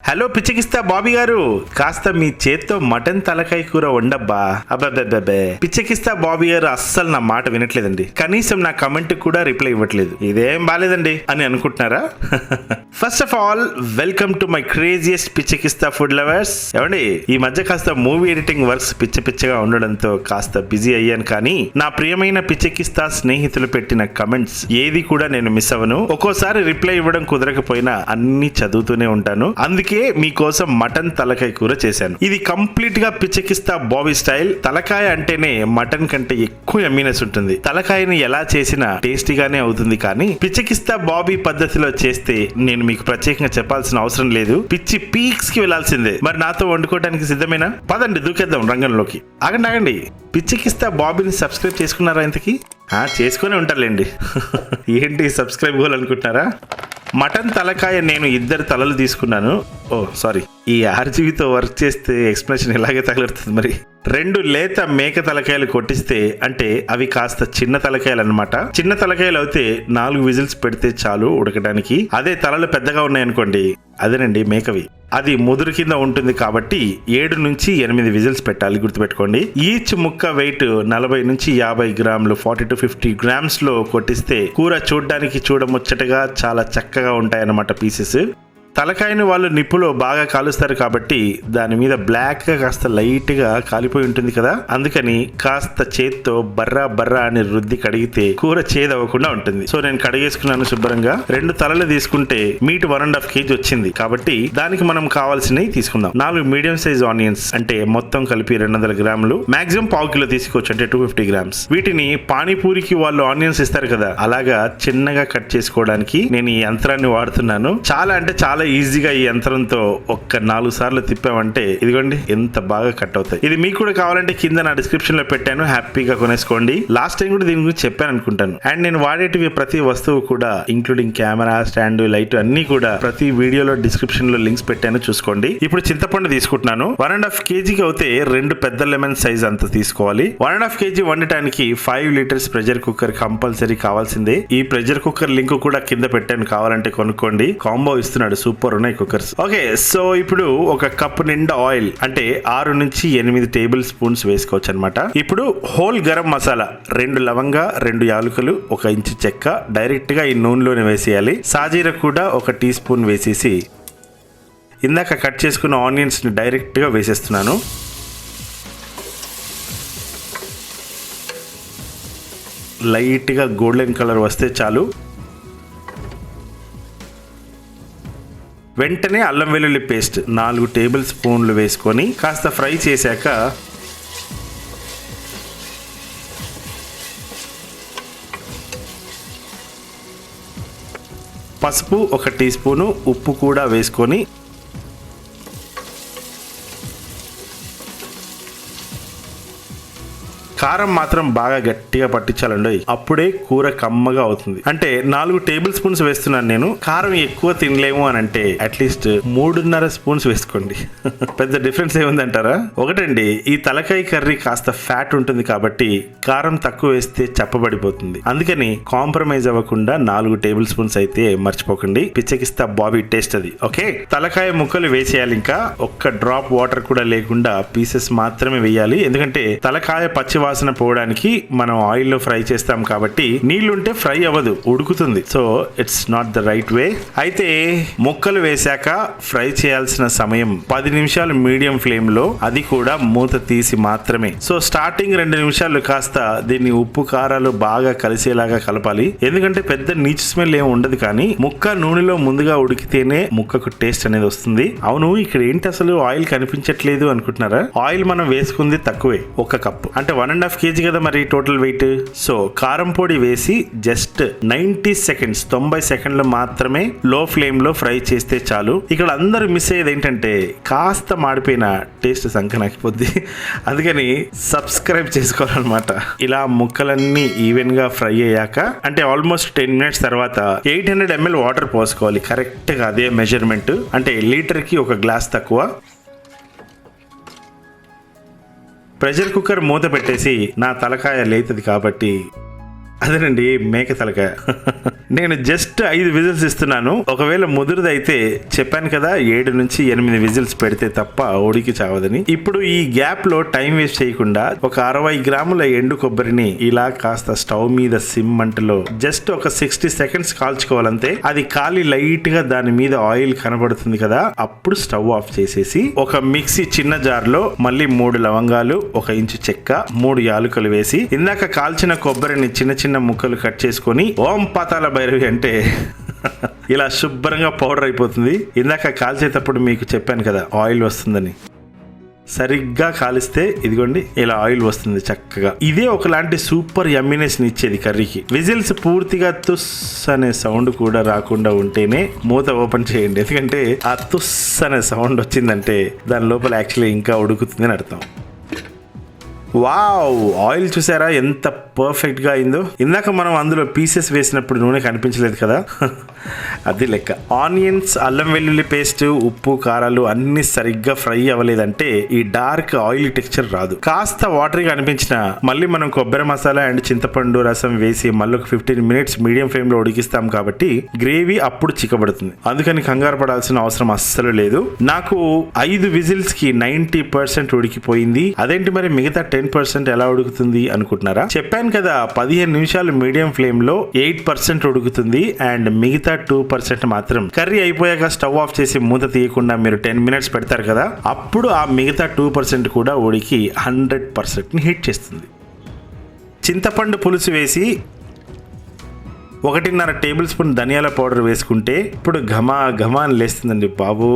Hello పిచ్చకిస్తా Bobby గారు, కాస్త మీ చేత్తో మటన్ తలకాయ కూర వండబ్బా. అబ్బబ్బబ్బే, పిచ్చకిస్తా బాబీ గారు అస్సలు నా మాట వినట్లేదండి. కనీసం నా కమెంట్ కూడా రిప్లై ఇవ్వట్లేదు. ఇదేం బాలేదండి అని అనుకుంటున్నారా? First of all welcome to my craziest పిచ్చకిస్తా food lovers. ఏమండి, ఈ మధ్య కాస్త మూవీ ఎడిటింగ్ వర్క్స్ పిచ్చగా ఉండడంతో కాస్త బిజీ అయ్యాను. కానీ నా ప్రియమైన పిచ్చకిస్తా స్నేహితులు పెట్టిన కమెంట్స్ ఏది కూడా నేను మిస్ అవ్వను. ఒక్కోసారి రిప్లై ఇవ్వడం కుదరకపోయినా అన్ని చదువుతూనే ఉంటాను. అందుకే మీకోసం మటన్ తలకాయ కూర చేశాను. ఇది కంప్లీట్ గా పిచ్చకిస్తా బాబీ స్టైల్. తలకాయ అంటేనే మటన్ కంటే ఎక్కువ యమ్మీనెస్ ఉంటుంది. తలకాయని ఎలా చేసినా టేస్టీగానే అవుతుంది. కానీ పిచ్చకిస్తా బాబీ పద్ధతిలో చేస్తే నేను మీకు ప్రత్యేకంగా చెప్పాల్సిన అవసరం లేదు. పిచ్చి పీక్స్ కి వెళ్లాల్సిందే. మరి నాతో వండుకోవడానికి సిద్ధమేనా? పదండి దూకేద్దాం రంగంలోకి. ఆగండి, పిచ్చకిస్తా బాబీని సబ్స్క్రైబ్ చేసుకున్నారా? ఇంతకీ చేసుకునే ఉంటారులేండి. ఏంటి సబ్స్క్రైబ్ కావాలనుకుంటున్నారా? మటన్ తలకాయ నేను 2 తలలు తీసుకున్నాను. సారీ, ఈ ఆర్జీవితో వర్క్ చేస్తే ఎక్స్ప్రెషన్ ఇలాగే తగలుతుంది. మరి 2 లేత మేక తలకాయలు కొట్టిస్తే, అంటే అవి కాస్త చిన్న తలకాయలు అన్నమాట. చిన్న తలకాయలు అయితే 4 విజిల్స్ పెడితే చాలు ఉడకడానికి. అదే తలలు పెద్దగా ఉన్నాయనుకోండి, అదేనండి మేకవి, అది ముదురు కింద ఉంటుంది కాబట్టి 7 నుంచి 8 విజిల్స్ పెట్టాలి, గుర్తుపెట్టుకోండి. ఈచ్ ముక్క వెయిట్ 40 నుంచి 50 గ్రాములు, 40 to 50 గ్రామ్స్ లో కొట్టిస్తే కూర చూడడానికి చూడముచ్చటగా చాలా చక్కగా ఉంటాయన్నమాట పీసెస్. తలకాయని వాళ్ళు నిప్పులో బాగా కాలుస్తారు కాబట్టి దాని మీద బ్లాక్ గా కాస్త లైట్ గా కాలిపోయి ఉంటుంది కదా. అందుకని కాస్త చేత్తో బర్రా అని రుద్ది కడిగితే కూర చేదవ్వకుండా ఉంటుంది. సో నేను కడిగేసుకున్నాను శుభ్రంగా. 2 తలలు తీసుకుంటే మీట్ 1.5 kg వచ్చింది కాబట్టి దానికి మనం కావాల్సినవి తీసుకుందాం. 4 మీడియం సైజ్ ఆనియన్స్, అంటే మొత్తం కలిపి 200 గ్రాములు, మాక్సిమం 1/2 కిలో తీసుకోవచ్చు, అంటే 250 గ్రామ్స్. వీటిని పానీపూరికి వాళ్ళు ఆనియన్స్ ఇస్తారు కదా, అలాగా చిన్నగా కట్ చేసుకోవడానికి నేను ఈ యంత్రాన్ని వాడుతున్నాను. చాలా ఈజీగా ఈ యంత్రంతో ఒక్క 4 సార్లు తిప్పామంటే ఇదిగోండి ఎంత బాగా కట్ అవుతాయి. ఇది మీకు కూడా కావాలంటే కింద నా డిస్క్రిప్షన్ లో పెట్టాను, హ్యాపీగా కొనేసుకోండి. లాస్ట్ టైం కూడా దీని గురించి చెప్పాను అనుకుంటాను. అండ్ నేను వాడేటివి ప్రతి వస్తువు కూడా, ఇంక్లూడింగ్ కెమెరా స్టాండ్, లైట్ అన్ని కూడా ప్రతి వీడియోలో డిస్క్రిప్షన్ లో లింక్స్ పెట్టాను, చూసుకోండి. ఇప్పుడు చింతపండు తీసుకుంటున్నాను. 1.5 kg అయితే 2 పెద్ద లెమన్ సైజ్ అంత తీసుకోవాలి. 1.5 kg వండటానికి 5 లీటర్స్ ప్రెషర్ కుక్కర్ కంపల్సరీ కావాల్సిందే. ఈ ప్రెషర్ కుక్కర్ లింక్ కూడా కింద పెట్టాను, కావాలంటే కొనుక్కోండి. కాంబో ఇస్తున్నాడు, సూపర్ ఉన్నాయి కుక్కర్స్. ఓకే, సో ఇప్పుడు 1 కప్ నిండా ఆయిల్, అంటే 6 నుంచి 8 టేబుల్ స్పూన్స్ వేసుకోవచ్చు అనమాట. ఇప్పుడు హోల్ గరం మసాలా, 2 లవంగా, 2 యాలకులు, 1 ఇంచు చెక్క డైరెక్ట్ గా ఈ నూనెలోనే వేసేయాలి. సాజీర కూడా 1 టీ స్పూన్ వేసేసి ఇందాక కట్ చేసుకున్న ఆనియన్స్ ని డైరెక్ట్ గా వేసేస్తున్నాను. లైట్ గా గోల్డెన్ కలర్ వస్తే చాలు. వెంటనే అల్లం వెల్లుల్లి పేస్ట్ 4 టేబుల్ స్పూన్లు వేసుకొని కాస్త ఫ్రై చేశాక పసుపు 1 టీ స్పూను, ఉప్పు కూడా వేసుకొని కారం మాత్రం బాగా గట్టిగా పట్టించాలండి, అప్పుడే కూర కమ్మగా అవుతుంది. అంటే 4 టేబుల్ స్పూన్స్ వేస్తున్నాను నేను. కారం ఎక్కువ తినలేము అని అంటే అట్లీస్ట్ 3.5 స్పూన్స్ వేసుకోండి. పెద్ద డిఫరెన్స్ ఏముందంటారా? ఒకటండి, ఈ తలకాయ కర్రీ కాస్త ఫ్యాట్ ఉంటుంది కాబట్టి కారం తక్కువ వేస్తే చప్పబడిపోతుంది. అందుకని కాంప్రమైజ్ అవ్వకుండా 4 టేబుల్ స్పూన్స్ అయితే మర్చిపోకండి. పిచ్చకిస్తా బాబీ టేస్ట్ అది. ఓకే, తలకాయ ముక్కలు వేసేయాలి. ఇంకా ఒక్క డ్రాప్ వాటర్ కూడా లేకుండా పీసెస్ మాత్రమే వేయాలి. ఎందుకంటే తలకాయ పచ్చి వాసన పోవడానికి మనం ఆయిల్ లో ఫ్రై చేస్తాం కాబట్టి నీళ్లుంటే ఫ్రై అవ్వదు, ఉడుకుతుంది. So it's not the right way. అయితే ముక్కలు వేశాక ఫ్రై చేయాల్సిన సమయం 10 నిమిషాలు మీడియం ఫ్లేమ్ లో, అది కూడా మూత తీసి మాత్రమే. సో స్టార్టింగ్ 2 నిమిషాలు కాస్త దీన్ని ఉప్పు కారాలు బాగా కలిసేలాగా కలపాలి. ఎందుకంటే పెద్ద నీచు స్మెల్ ఏమి ఉండదు, కానీ ముక్క నూనెలో ముందుగా ఉడికితేనే ముక్కకు టేస్ట్ అనేది వస్తుంది. అవును, ఇక్కడ ఏంటి అసలు ఆయిల్ కనిపించట్లేదు అనుకుంటున్నారా? ఆయిల్ మనం వేసుకుంది తక్కువే, 1 కప్పు, అంటే 1.5 kg కదా మరి టోటల్ వెయిట్. సో కారం పొడి వేసి జస్ట్ 90 సెకండ్స్ 90 సెకండ్లు మాత్రమే లో ఫ్లేమ్ లో ఫ్రై చేస్తే చాలు. ఇక్కడ అందరూ మిస్ అయ్యేది ఏంటంటే కాస్త మాడిపోయిన టేస్ట్ సంకనాకిపోద్ది. అందుకని సబ్స్క్రైబ్ చేసుకోవాలన్నమాట. ఇలా ముక్కలన్నీ ఈవెన్ గా ఫ్రై అయ్యాక, అంటే ఆల్మోస్ట్ 10 minutes తర్వాత 800 ml వాటర్ పోసుకోవాలి. కరెక్ట్ గా అదే మెజర్మెంట్, అంటే లీటర్ కి 1 గ్లాస్ తక్కువ. ప్రెషర్ కుక్కర్ మూత పెట్టేసి, నా తలకాయ లేతది కాబట్టి అదేనండి మేక తలకాయ. నేను జస్ట్ 5 విజిల్స్ ఇస్తున్నాను. ఒకవేళ ముదురుదైతే చెప్పాను కదా 7 నుంచి 8 విజిల్స్ పెడితే తప్ప ఉడికి చావదని. ఇప్పుడు ఈ గ్యాప్ లో టైం వేస్ట్ చేయకుండా ఒక 60 గ్రాముల ఎండు కొబ్బరిని ఇలా కాస్త స్టవ్ మీద సిమ్ మంటలో జస్ట్ ఒక 60 సెకండ్స్ కాల్చుకోవాలంతే. అది కాలి లైట్ గా దాని మీద ఆయిల్ కనబడుతుంది కదా, అప్పుడు స్టవ్ ఆఫ్ చేసేసి ఒక మిక్సీ చిన్న జార్ లో మళ్ళీ 3 లవంగాలు, 1 ఇంచు చెక్క, 3 యాలకులు వేసి ఇందాక కాల్చిన కొబ్బరిని చిన్న చిన్న ముక్కలు కట్ చేసుకొని ఓం పాతాల భైరవి అంటే ఇలా శుభ్రంగా పౌడర్ అయిపోతుంది. ఇందాక కాల్చేటప్పుడు మీకు చెప్పాను కదా ఆయిల్ వస్తుందని. సరిగ్గా కాలిస్తే ఇదిగోండి ఇలా ఆయిల్ వస్తుంది చక్కగా. ఇదే ఒకలాంటి సూపర్ యమ్మినెస్ ఇచ్చేది కర్రీకి. విజిల్స్ పూర్తిగా తుస్ అనే సౌండ్ కూడా రాకుండా ఉంటేనే మూత ఓపెన్ చేయండి. ఎందుకంటే ఆ తుస్ అనే సౌండ్ వచ్చిందంటే దాని లోపల యాక్చువల్లీ ఇంకా ఉడుకుతుంది అని అర్థం. వావ్, ఆయిల్ చూసారా ఎంత పర్ఫెక్ట్ గా అయిందో. ఇందాక మనం అందులో పీసెస్ వేసినప్పుడు నూనె కనిపించలేదు కదా, అది లెక్క. ఆనియన్స్, అల్లం వెల్లుల్లి పేస్ట్, ఉప్పు, కారాలు అన్ని సరిగ్గా ఫ్రై అవ్వలేదంటే ఈ డార్క్ ఆయిల్ టెక్స్చర్ రాదు. కాస్త వాటరీగా అనిపించిన మళ్ళీ మనం కొబ్బరి మసాలా అండ్ చింతపండు రసం వేసి మళ్ళీ 15 మినిట్స్ మీడియం ఫ్లేమ్ లో ఉడికిస్తాం కాబట్టి గ్రేవీ అప్పుడు చిక్కబడుతుంది. అందుకని కంగారు పడాల్సిన అవసరం అస్సలు లేదు. నాకు 5 విజిల్స్ కి 90% ఉడికిపోయింది. అదేంటి మరి మిగతా 10% ఎలా ఉడుకుతుంది అనుకుంటున్నారా? చెప్పాను కదా 15 నిమిషాలు మీడియం ఫ్లేమ్ లో 8% ఉడుకుతుంది అండ్ మిగతా 2% మాత్రం కర్రీ అయిపోయాక స్టవ్ ఆఫ్ చేసి మూత తీయకుండా మీరు 10 మినిట్స్ పెడతారు కదా, అప్పుడు ఆ మిగతా 2% కూడా ఉడికి 100% హిట్ చేస్తుంది. చింతపండు పులుసు వేసి 1.5 టేబుల్ స్పూన్ ధనియాల పౌడర్ వేసుకుంటే ఇప్పుడు ఘమా ఘమా అని లేస్తుందండి బాబు.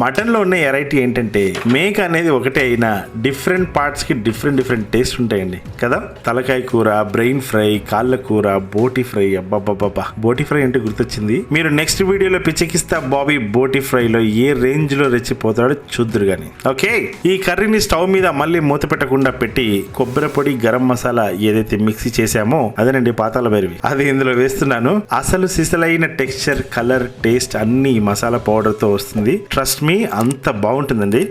మటన్ లో ఉన్న వెరైటీ ఏంటంటే మేక అనేది ఒకటే అయినా డిఫరెంట్ పార్ట్స్ కి డిఫరెంట్ టేస్ట్ ఉంటాయండి కదా. తలకాయ కూర, బ్రెయిన్ ఫ్రై, కాళ్ళ కూర, బోటి ఫ్రై. అబ్బాబ్బాబ్బా, బోటి ఫ్రై అంటే గుర్తొచ్చింది. మీరు నెక్స్ట్ వీడియోలో పిచ్చెకిస్తా బాబీ బోటి ఫ్రై లో ఏ రేంజ్ లో రెచ్చిపోతాడో చూద్దురు గాని. ఓకే, ఈ కర్రీని స్టవ్ మీద మళ్ళీ మూత పెట్టకుండా పెట్టి కొబ్బరి పొడి, గరం మసాలా ఏదైతే మిక్సీ చేసామో అదేనండి పాతాల భైరవి, అది ఇందులో వేస్తూ అసలు సిసలైన టెక్స్చర్, కలర్, టేస్ట్ అన్ని మసాలా పౌడర్ తో వస్తుంది. ట్రస్ట్ మీ, అంత బాగుంటుందండి.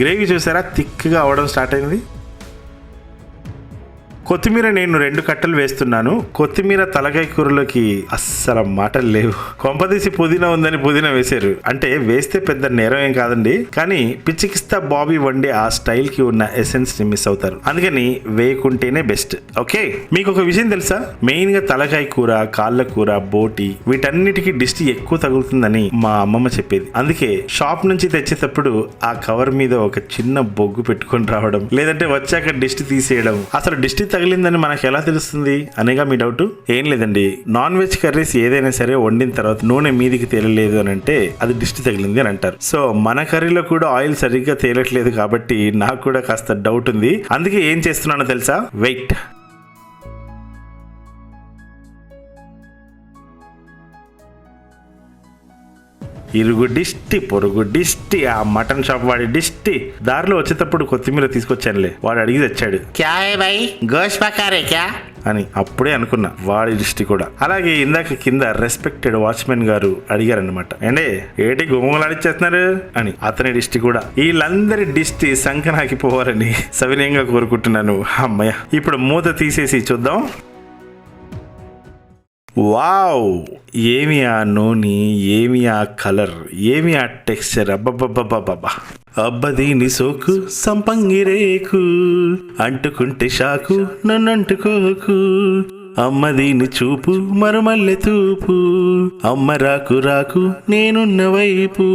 గ్రేవీ చూసారా థిక్గా అవడం స్టార్ట్ అయింది. కొత్తిమీర నేను 2 కట్టలు వేస్తున్నాను. కొత్తిమీర తలకాయ కూరలోకి అస్సలు మాటలు లేవు. కొంపదీసి పుదీనా ఉందని పుదీనా వేశారు అంటే వేస్తే పెద్ద నేరం ఏం కాదండి, కానీ పిచ్చికిస్తా బాబీ వండే ఆ స్టైల్ కి ఉన్న ఎసెన్స్ ని మిస్ అవుతారు. అందుకని వేయకుంటేనే బెస్ట్. ఓకే, మీకు ఒక విషయం తెలుసా? మెయిన్ గా తలకాయ కూర, కాళ్ళ కూర, బోటి వీటన్నిటికీ దిష్టి ఎక్కువ తగులుతుందని మా అమ్మమ్మ చెప్పేది. అందుకే షాప్ నుంచి తెచ్చేటప్పుడు ఆ కవర్ మీద ఒక చిన్న బొగ్గు పెట్టుకొని రావడం, లేదంటే వచ్చాక దిష్టి తీసేయడం. అసలు దిష్టి తగిలిందని మనకు ఎలా తెలుస్తుంది అనేగా మీ డౌట్. ఏం లేదండి, నాన్ వెజ్ కర్రీస్ ఏదైనా సరే వండిన తర్వాత నూనె మీదికి తేలలేదు అని అంటే అది దిష్టి తగిలింది అని అంటారు. సో మన కర్రీలో కూడా ఆయిల్ సరిగ్గా తేలట్లేదు కాబట్టి నాకు కూడా కాస్త డౌట్ ఉంది. అందుకే ఏం చేస్తున్నానో తెలుసా? వెయిట్. ఇరుగు దిష్టి, పొరుగు దిష్టి, ఆ మటన్ షాప్ వాడి దిష్టి. దారిలో వచ్చేటప్పుడు కొత్తిమీర తీసుకొచ్చానులే, వాడు అడిగి తెచ్చాడు అని. అప్పుడే అనుకున్నా వాడి దిష్టి కూడా. అలాగే ఇందాక కింద రెస్పెక్టెడ్ వాచ్మెన్ గారు అడిగారనమాట, ఏండే ఏటి గుమ్మలాడిచ్చేస్తున్నారు అని. అతని దిష్టి కూడా. వీళ్ళందరి దిష్టి సంకనాకి పోవాలని సవినయంగా కోరుకుంటున్నాను. అమ్మయ్య, ఇప్పుడు మూత తీసేసి చూద్దాం. వావ్, ఏమి ఆ నూనె, ఏమి ఆ కలర్, ఏమి ఆ టెక్స్చర్. అబ్బబ్బబ్బబ్బబ్బా, అబ్బదీని సోకు సంపంగిరేకు, అంటుకుంటే షాకు నన్నంటుకోకు. అమ్మదీని చూపు మరుమల్లె తూపు, అమ్మ రాకు రాకు నేనున్న వైపు.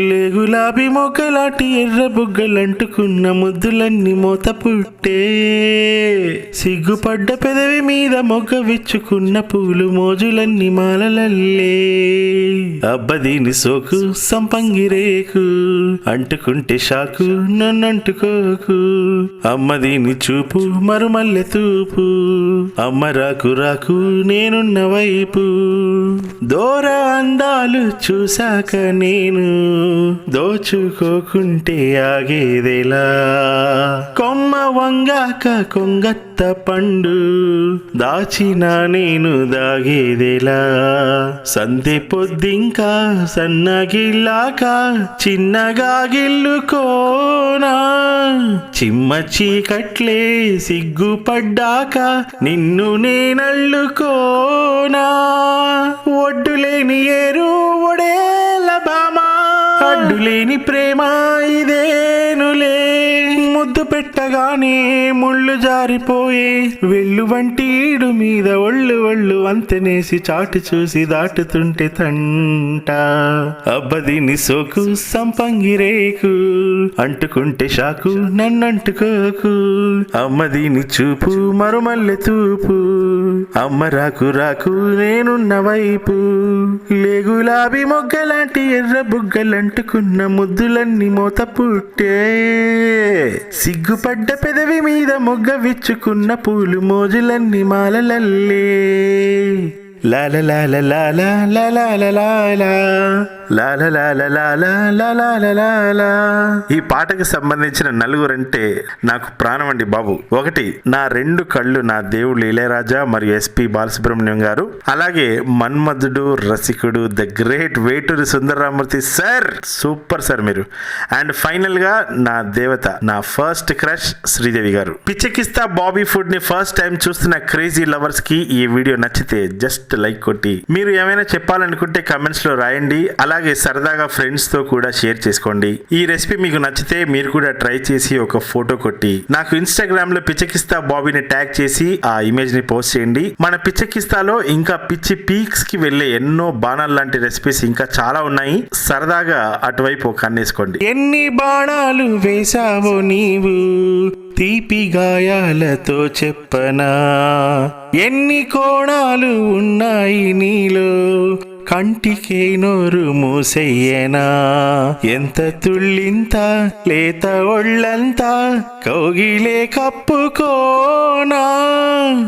లేగులాబి మొగ్గలాంటి ఎర్ర బుగ్గలంటుకున్న ముద్దులన్నీ మోత పుట్టే. సిగ్గుపడ్డ పెదవి మీద మొగ్గ విచ్చుకున్న పూలు మోజులన్నీ మాలలల్లే. అబ్బదీని సోకు సంపంగిరేకు, అంటుకుంటే షాకు నన్నంటుకోకు. అమ్మదీని చూపు మరుమల్లె తూపు, అమ్మ రాకు రాకు నేనున్న వైపు దూర అందాలు చూశాక నేను దోచుకోకుంటే ఆగేదెలా కొమ్మ వంగాక కొంగత్త పండు దాచిన నేను దాగేదెలా సందె పొద్దింకా సన్నగిల్లాక చిన్నగా గిల్లుకోనా చిమ్మ చీకట్లే సిగ్గుపడ్డాక నిన్ను నేనల్లుకోనా ఒడ్డులేని ఏరు ఒడేల బామా అడ్డులేని ప్రేమ ఇదేనులే ముద్దు పెట్టగానే ముళ్ళు జారిపోయే వెళ్ళు వంటి ఈడు మీద ఒళ్ళు అంతనేసి చాటు చూసి దాటుతుంటే తంట అబ్బదిని సోకు సంపంగి రేకు అంటుకుంటే షాకు నన్నంటుకోకు అమ్మదిని చూపు మరుమల్లె తూపు అమ్మ రాకు రాకు నేనున్న వైపు లే గులాబీ మొగ్గలాంటి ఎర్ర బుగ్గలంటుకున్న ముద్దులన్నీ మోత పుట్టే సిగ్గుపడ్డ పెదవి మీద మొగ్గ విచ్చుకున్న పూలు మోజులన్నీ మాలలల్లే లాల లాల లాల లాల లాల ఈ పాటకు సంబంధించిన నలుగురంటే నాకు ప్రాణం అండి బాబు. ఒకటి, నా రెండు కళ్ళు నా దేవుడు ఇళయరాజా మరియు ఎస్పి బాలసుబ్రహ్మణ్యం గారు, అలాగే మన్మధుడు రసికుడు the great Veturi Sundararamamurthy sir, super sir మీరు. అండ్ ఫైనల్ గా నా దేవత, నా ఫస్ట్ క్రష్ శ్రీదేవి గారు. పిచ్చెకిస్తా బాబీ ఫుడ్ ని ఫస్ట్ టైం చూస్తున్న క్రేజీ లవర్స్ కి ఈ వీడియో నచ్చితే జస్ట్ లైక్ కొట్టి, మీరు ఏమైనా చెప్పాలనుకుంటే కమెంట్స్ లో రాయండి. అలాగే సరదాగా ఫ్రెండ్స్ తో కూడా షేర్ చేసుకోండి. ఈ రెసిపీ మీకు నచ్చితే మీరు కూడా ట్రై చేసి ఒక ఫోటో కొట్టి నాకు ఇన్స్టాగ్రామ్ లో పిచ్చెకిస్తా బాబీని ట్యాగ్ చేసి ఆ ఇమేజ్ ని పోస్ట్ చేయండి. మన పిచ్చెకిస్తాలో ఇంకా పిచ్చి పీక్స్ కి వెళ్లే ఎన్నో బాణాలు లాంటి రెసిపీస్ ఇంకా చాలా ఉన్నాయి. సరదాగా అటువైపు కన్నేసుకోండి. ఎన్ని బాణాలు వేసావో నీవు తీపి గాయాలతో చెప్పనా, ఎన్ని కోణాలు ఉన్నాయి నీలో కంటికే నోరు మూసెయ్యనా, ఎంత తుళ్ళింత లేత ఒళ్ళంతా కౌగిలే కప్పుకోనా.